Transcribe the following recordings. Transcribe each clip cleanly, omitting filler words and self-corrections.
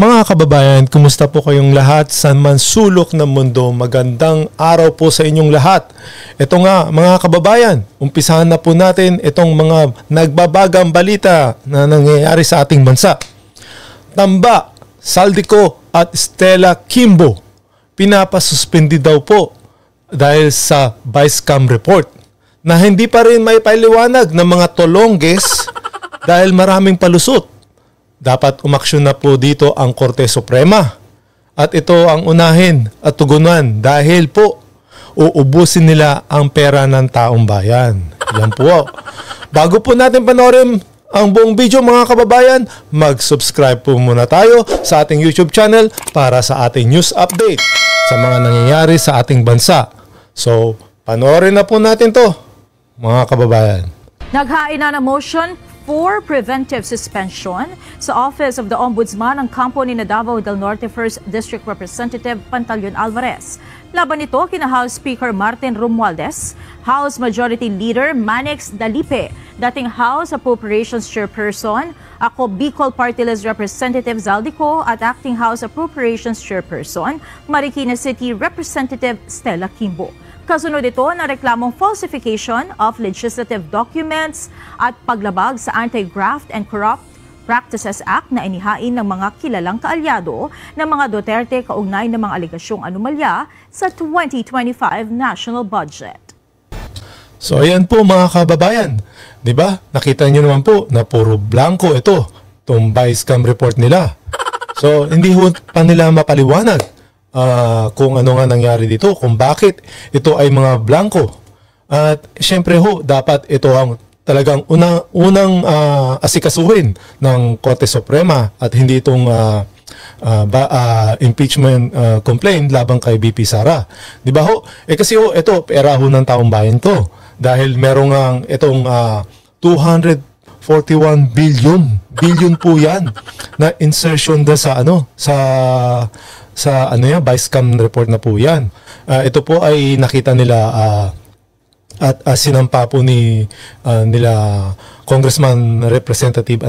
Mga kababayan, kumusta po kayong lahat sa man sulok ng mundo? Magandang araw po sa inyong lahat. Ito nga mga kababayan, umpisahan na po natin itong mga nagbabagang balita na nangyayari sa ating bansa. Tamba, Saldico at Stella Kimbo pinapasuspindi daw po dahil sa Vicecam report na hindi pa rin may pailiwanag ng mga tolongges dahil maraming palusot. Dapat umaksyon na po dito ang Korte Suprema. At ito ang unahin at tugunan dahil po uubusin nila ang pera ng taong bayan. Yan po. Bago po natin panoorin ang buong video mga kababayan, mag-subscribe po muna tayo sa ating YouTube channel para sa ating news update sa mga nangyayari sa ating bansa. So, panoorin na po natin to mga kababayan. Naghain na ng motion for preventive suspension sa Office of the Ombudsman ang kampo ni Davao del Norte 1st District Representative Pantaleon Alvarez. Laban nito kina House Speaker Martin Romualdez, House Majority Leader Manix Dalipe, dating House Appropriations Chairperson, ako Bicol Party List Representative Zaldico at Acting House Appropriations Chairperson, Marikina City Representative Stella Kimbo. Kasunod ito na reklamong falsification of legislative documents at paglabag sa Anti-Graft and Corrupt Practices Act na inihain ng mga kilalang kaalyado ng mga Duterte kaugnay ng mga alegasyong anomalya sa 2025 national budget. So ayan po mga kababayan, di ba? Nakita niyo naman po na puro blanco itong Vicecam report nila. So hindi pa nila mapaliwanag kung ano nga nangyari dito, kung bakit ito ay mga blanco. At syempre dapat ito ang talagang unang asikasuhin ng Korte Suprema at hindi itong impeachment complaint laban kay BP Sara. Di ba kasi ito, pera ng taong bayan to. Dahil merong itong 241 billion po yan na insertion sa Vicecam report na po yan. Ito po ay nakita nila at sinampa po nila Congressman Representative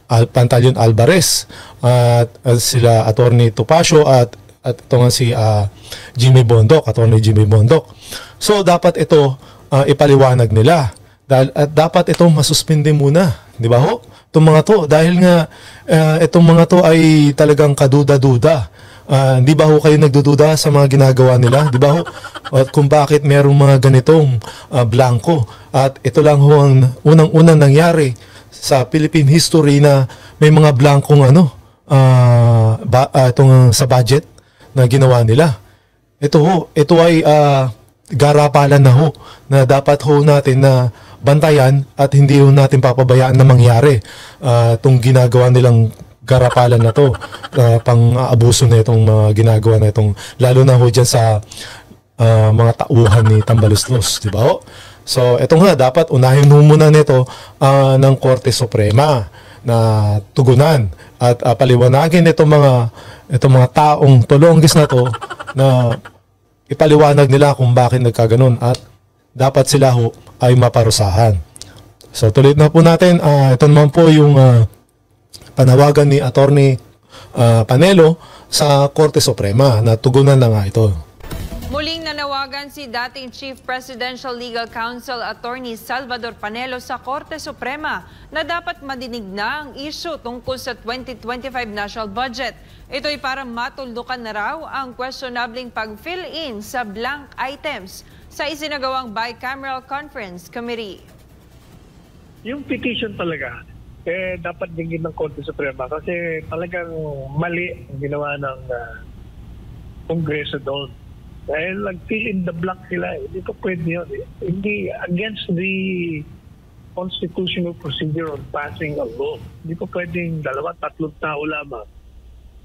Pantaleon Alvarez at sila Attorney Topacio at ito nga si Attorney Jimmy Bondok. So dapat ito ipaliwanag nila at dapat ito masuspindi muna, di ba ho? Itong mga to, dahil nga itong mga to ay talagang kaduda-duda. Di ba ho kayo nagdududa sa mga ginagawa nila? Di ba ho? At kung bakit merong mga ganitong blanco. At ito lang ho ang unang-unang nangyari sa Philippine history na may mga blankong itong sa budget na ginawa nila. Ito ay garapalan na ho na dapat ho natin na bantayan at hindi ho natin papabayaan na mangyari itong ginagawa nilang garapalan na to, pang-abuso na itong ginagawa na itong, lalo na ho dyan sa mga tauhan ni Tambaluslos, di ba ho? So ito nga, dapat unahin ho muna nito ng Korte Suprema na tugunan at paliwanagin itong mga taong tulonggis na to na ipaliwanag nila kung bakit nagkaganon at dapat sila ho ay maparusahan. So tuloy na po natin. Ito naman po yung panawagan ni Attorney Panelo sa Korte Suprema na tugunan na nga ito. Muling nanawagan si dating Chief Presidential Legal Counsel Attorney Salvador Panelo sa Korte Suprema na dapat madinig na ang issue tungkol sa 2025 national budget. Ito ay para matuldukan na raw ang questionabling pag-fill-in sa blank items sa isinagawang bicameral conference committee. Yung petition talaga, dapat dinggin ng Korte Suprema kasi talagang mali ang ginawa ng Kongreso doon. Dahil nag-fill in the blank sila, hindi pa pwede yun. Hindi against the constitutional procedure of passing a law. Hindi pa pwedeng 2-3 tao lamang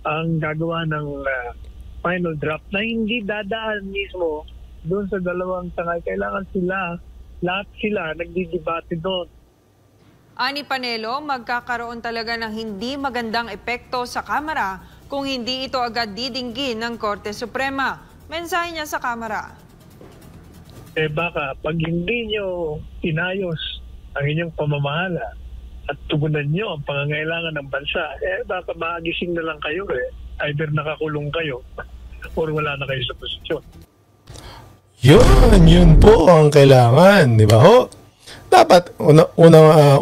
ang gagawa ng final draft na hindi dadaan mismo doon sa dalawang sangay. Kailangan lahat sila nagdidebate doon. Ani Panelo, magkakaroon talaga ng hindi magandang epekto sa Kamara kung hindi ito agad didinggin ng Korte Suprema. Mensahe niya sa Kamara. Baka pag hindi nyo inayos ang inyong pamamahala at tugunan nyo ang pangangailangan ng bansa, baka maagising na lang kayo Either nakakulong kayo or wala na kayo sa posisyon. Yun po ang kailangan, di ba ho? Dapat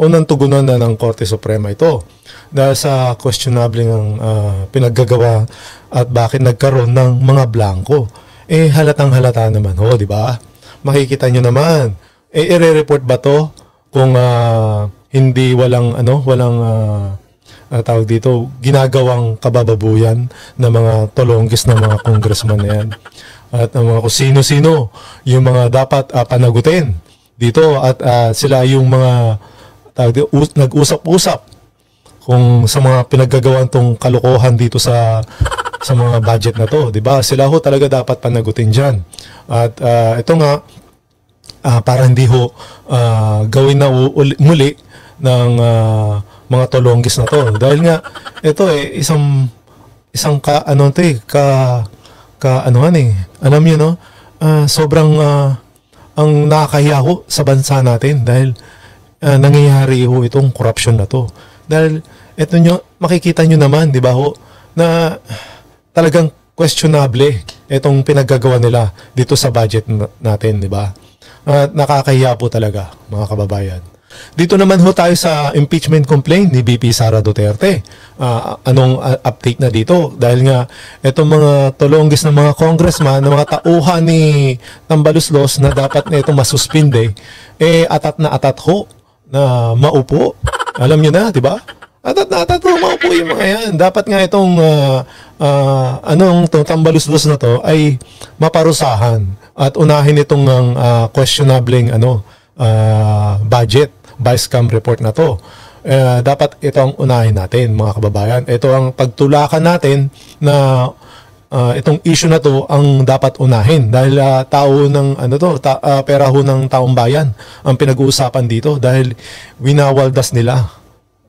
unang tugunan na ng Korte Suprema ito dahil sa questionable ng pinaggagawa at bakit nagkaroon ng mga blanco. Halatang halata naman ho, di ba? Makikita nyo naman. I-report ba to kung hindi walang tawag dito, ginagawang kabababuyan ng mga tolonggis ng mga congressman na yan. At ang mga kung sino-sino yung mga dapat panagutin dito at sila yung mga nag-usap-usap kung sa mga pinaggagawan tong kalokohan dito sa mga budget na to, 'di ba? Sila ho talaga dapat panagutin diyan. At ito nga para hindi ho gawin na muli ng mga tolonggis na to. Dahil nga ito isang alam niyo no, sobrang ang nakakahiya ho sa bansa natin dahil nangyayari ho itong corruption na to. Dahil ito nyo, makikita nyo naman, di ba ho, na talagang questionable itong pinaggagawa nila dito sa budget natin, di ba? At nakakahiya po talaga, mga kababayan. Dito naman ho tayo sa impeachment complaint ni VP Sara Duterte. Anong update na dito? Dahil nga itong mga tolonggis ng mga congressman, ng mga tauhan ni Tambaluslos na dapat na itong masuspinde, atat na atat ho na maupo. Alam niyo na, di ba? Atat na atat ho, maupo yung mga yan. Dapat nga itong Tambaluslos na to ay maparusahan at unahin itong questionabling budget vice cam report na to. Dapat ito ang unahin natin, mga kababayan. Ito ang pagtulakan natin na itong issue na to ang dapat unahin dahil tao ng pera ho ng taong bayan ang pinag-uusapan dito dahil winawaldas nila.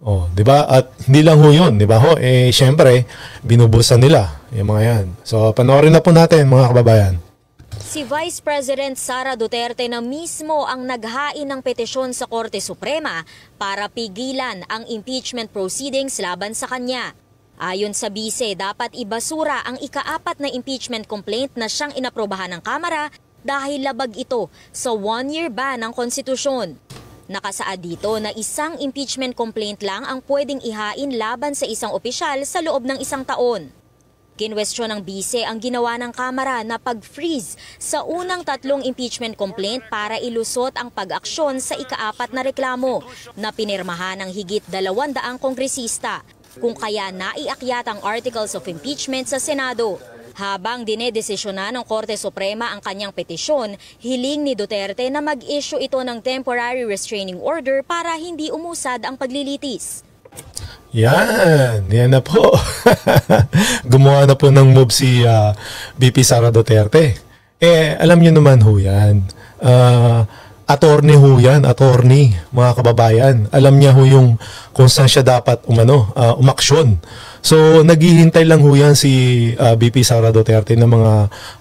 Oh, 'di ba? At hindi lang ho 'yun, 'di ba ho? Syempre, binubusan nila yung mga 'yan. So, panoorin na po natin, mga kababayan. Si Vice President Sara Duterte na mismo ang naghain ng petisyon sa Korte Suprema para pigilan ang impeachment proceedings laban sa kanya. Ayon sa bise, dapat ibasura ang ika-4 na impeachment complaint na siyang inaprobahan ng Kamara dahil labag ito sa 1-year ban ng konstitusyon. Nakasaad dito na isang impeachment complaint lang ang pwedeng ihain laban sa isang opisyal sa loob ng 1 taon. Kinwestiyon ng bise ang ginawa ng Kamara na pag-freeze sa unang 3 impeachment complaint para ilusot ang pag-aksyon sa ika-4 na reklamo na pinirmahan ng higit 200 kongresista, kung kaya naiakyat ang articles of impeachment sa Senado. Habang dinedesisyonan ng Korte Suprema ang kanyang petisyon, hiling ni Duterte na mag-issue ito ng temporary restraining order para hindi umusad ang paglilitis. Yan na po. Gumawa na po ng move si VP Sara Duterte. Alam niyo naman ho yan. Attorney ho yan, mga kababayan. Alam niya ho yung kung saan siya dapat umaksyon. So, naghihintay lang ho yan si VP Sara Duterte ng mga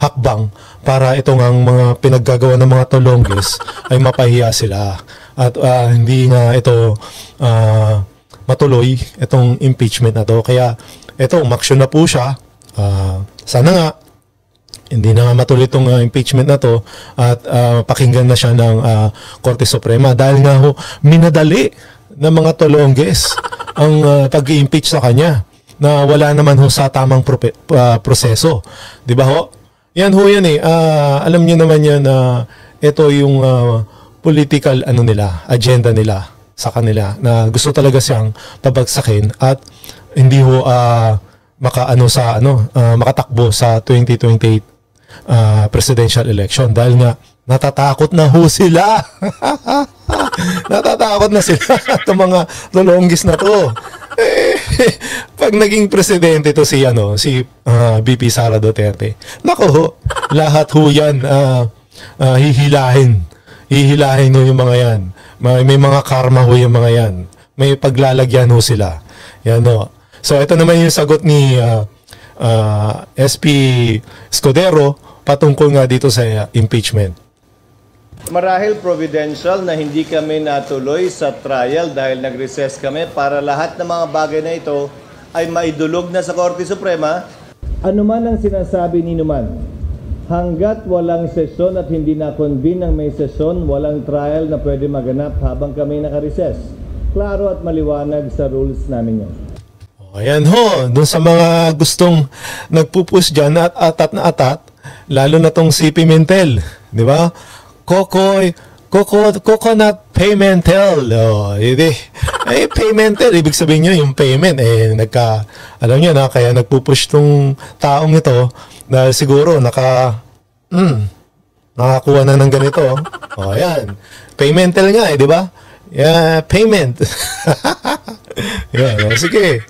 hakbang para itong ang mga pinaggagawa ng mga tolonggis ay mapahiya sila. At hindi nga ito matuloy itong impeachment na to. Kaya ito, umaksyon na po siya. Sana nga, hindi na matuloy itong impeachment na to at pakinggan na siya ng Korte Suprema. Dahil nga ho, minadali ng mga tolonggis ang pag-i-impeach sa kanya na wala naman ho sa tamang proseso. Di ba ho? Yan ho yan alam niyo naman yan na ito yung political agenda nila sa kanila na gusto talaga siyang pabagsakin at hindi ho makatakbo sa 2028 presidential election dahil nga natatakot na ho sila. Natatakot na sila itong mga tolonggis na to. Pag naging presidente to si VP Sara Duterte, nako ho, lahat ho yan hihilahin ho yung mga yan. May mga karma ho yung mga yan. May paglalagyan ho sila. Yan ho. So ito naman yung sagot ni SP Escudero patungkol nga dito sa impeachment. Marahil providential na hindi kami natuloy sa trial dahil nag-recess kami para lahat ng mga bagay na ito ay maidulog na sa Korte Suprema. Ano man ang sinasabi ni Numan, hanggat walang sesyon at hindi na-convene ang may sesyon, walang trial na pwede maganap habang kami naka-recess. Klaro at maliwanag sa rules namin yun. Ayan ho, dun sa mga gustong nagpupus dyan at atat na atat, lalo na tong si Pimentel, di ba? Coconut Pimentel. Oh, Pimentel, ibig sabihin nyo yung payment. Alam nyo na, kaya nagpupush tong taong ito na siguro nakakuha na ng ganito. O, ayan. Pimentel nga di ba? Yeah, payment. Yan, sige.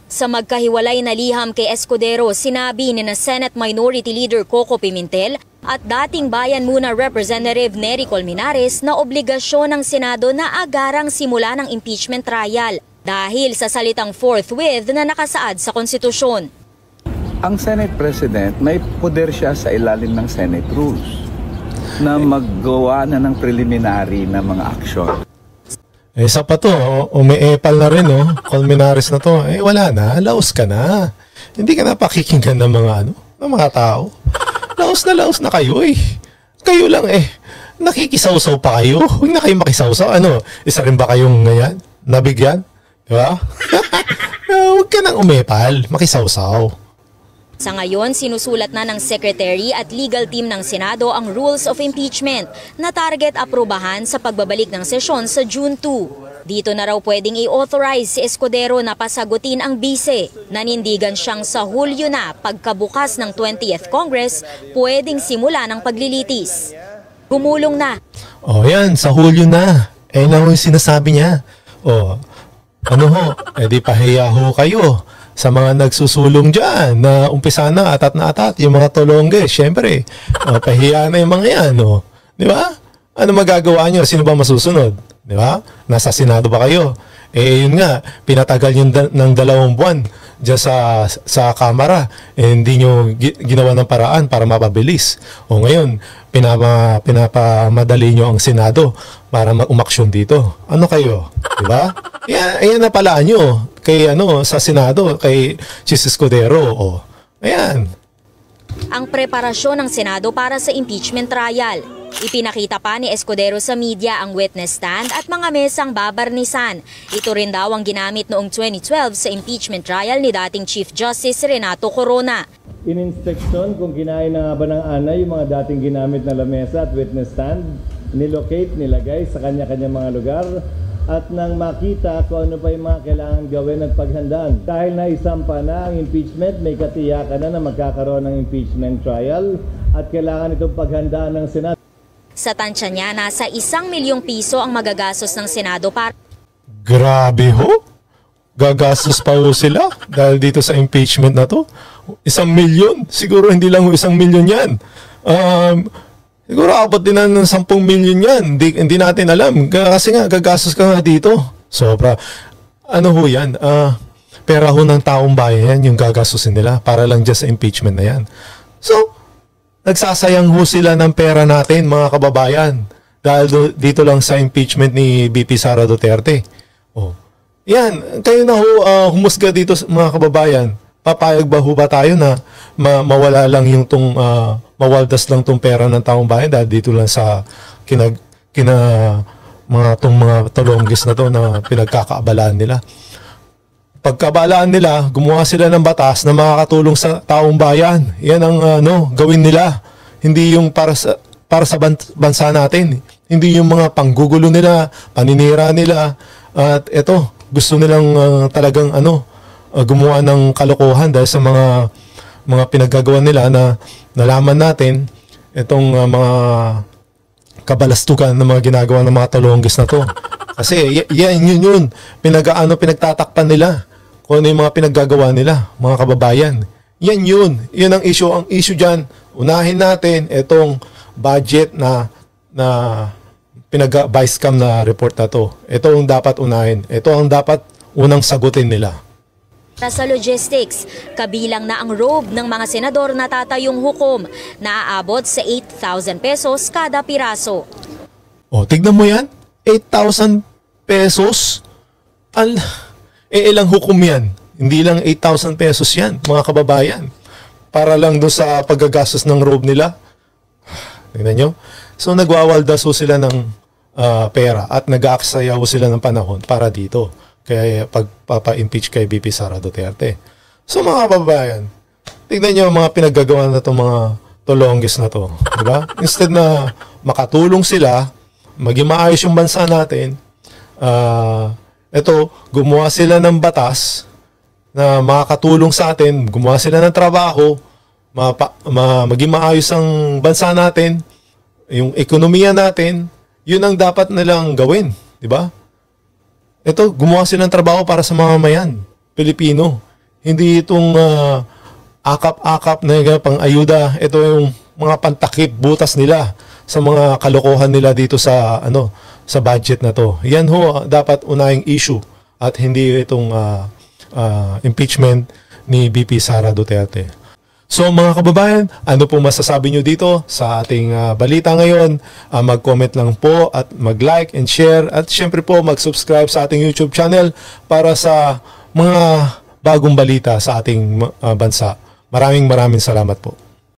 Sa magkahiwalay na liham kay Escudero, sinabi ni na Senate Minority Leader Coco Pimentel at dating Bayan Muna Representative Nery Colmenares na obligasyon ng Senado na agarang simula ng impeachment trial dahil sa salitang forthwith na nakasaad sa konstitusyon. Ang Senate President, may poder siya sa ilalim ng Senate rules na maggawa na ng preliminary na mga aksyon. Isa pa to, umiepal na rin, Colmenares na to. Wala na, laos ka na. Hindi ka na pakikinggan ng mga tao. Laos na kayo Kayo lang nakikisawsaw pa kayo. Huwag na kayo makisawsaw. Isa rin ba kayong ngayon? Nabigyan? Diba? Huwag ka nang umepal, makisawsaw. Sa ngayon, sinusulat na ng Secretary at legal team ng Senado ang Rules of Impeachment na target aprobahan sa pagbabalik ng sesyon sa June 2. Dito na raw pwedeng i-authorize si Escudero na pasagutin ang bise. Nanindigan siyang sa Hulyo na pagkabukas ng 20th Congress, pwedeng simula ng paglilitis. Gumulong na. Yan, sa Hulyo na. Na yung sinasabi niya. Di pahiya ho kayo. Sa mga nagsusulong dyan na umpisa na atat, yung mga tolongge, syempre, pahiya na yung mga yan, Di ba? Ano magagawa nyo? Sino ba masusunod? Di ba? Nasa Senado ba kayo? Yun nga, pinatagal yun ng 2 buwan dyan sa Kamara. Hindi nyo ginawa ng paraan para mapabilis. Ngayon, pinapamadali nyo ang Senado para umaksyon dito. Ano kayo? Di ba? Ayan na pala nyo kay sa Senado, kay Chis Escudero. Ayan. Ang preparasyon ng Senado para sa impeachment trial. Ipinakita pa ni Escudero sa media ang witness stand at mga mesang babarnisan. Ito rin daw ang ginamit noong 2012 sa impeachment trial ni dating Chief Justice Renato Corona. In-inspection kung kinain na nga ba ng ANAY yung mga dating ginamit na lamesa at witness stand, nilocate, nilagay sa kanya-kanya mga lugar, at nang makita kung ano pa yung mga kailangan gawin at paghandaan. Dahil naisampa na ang impeachment, may katiyakan na magkakaroon ng impeachment trial at kailangan itong paghandaan ng Senado. Sa tansya niya, nasa 1 milyong piso ang magagastos ng Senado para... Grabe ho! Gagastos pa ho sila dahil dito sa impeachment na to. 1 milyon? Siguro hindi lang 1 milyon yan. Siguro abot din na ng 10 milyon yan. Hindi natin alam. Kasi nga, gagastos ka nga dito. Sobra. Ano ho yan? Pera ho ng taong bayan yan, yung gagastusin nila para lang dyan sa impeachment na yan. So, nagsasayang ho sila ng pera natin, mga kababayan. Dahil dito lang sa impeachment ni BP Sara Duterte. Yan. Kayo na ho humusga dito, mga kababayan. Papayag ba ho ba tayo na mawala lang yung mawaldas lang tong pera ng taong bayan dahil dito lang sa mga talonggis na to na pinagkakaabalaan nila. Pagkaabalaan nila, gumawa sila ng batas na makakatulong sa taong bayan. Yan ang gawin nila. Hindi yung para sa bansa natin. Hindi yung mga panggugulo nila, paninira nila. At ito, gusto nilang talagang gumawa ng kalokohan dahil sa mga pinaggagawa nila na nalaman natin itong mga kabalastugan ng mga ginagawa ng mga talonggis na to. Kasi yun pinagtatakpan nila kung ano yung mga pinaggagawa nila, mga kababayan. Yun ang issue. Ang issue dyan, unahin natin itong budget na Vice Cam na report na to. Ito ang dapat unahin. Ito ang dapat unang sagutin nila. Para sa logistics, kabilang na ang robe ng mga senador na tatayong hukom na aabot sa 8,000 pesos kada piraso. O, tignan mo yan. 8,000 pesos. Ilang hukom yan. Hindi lang 8,000 pesos yan, mga kababayan. Para lang doon sa paggagastos ng robe nila. Tignan nyo. So, nagwawaldaso sila ng pera at nag-aaksayaw sila ng panahon para dito. Kaya pagpapa-impeach kay VP Sara Duterte. So mga kababayan, tignan nyo mga pinaggagawa na itong mga tolonggis na to. Diba? Instead na makatulong sila, maging maayos yung bansa natin, gumawa sila ng batas na makakatulong sa atin, gumawa sila ng trabaho, maging maayos ang bansa natin, yung ekonomiya natin, yun ang dapat nilang gawin. Diba? Ito, gumawa silang trabaho para sa mga mamayan, Pilipino. Hindi itong akap-akap na pang-ayuda. Ito yung mga pantakip, butas nila sa mga kalokohan nila dito sa sa budget na to. Yan ho dapat unahing issue at hindi itong impeachment ni VP Sara Duterte. So mga kababayan, ano pong masasabi nyo dito sa ating balita ngayon? Mag-comment lang po at mag-like and share at syempre po mag-subscribe sa ating YouTube channel para sa mga bagong balita sa ating bansa. Maraming salamat po.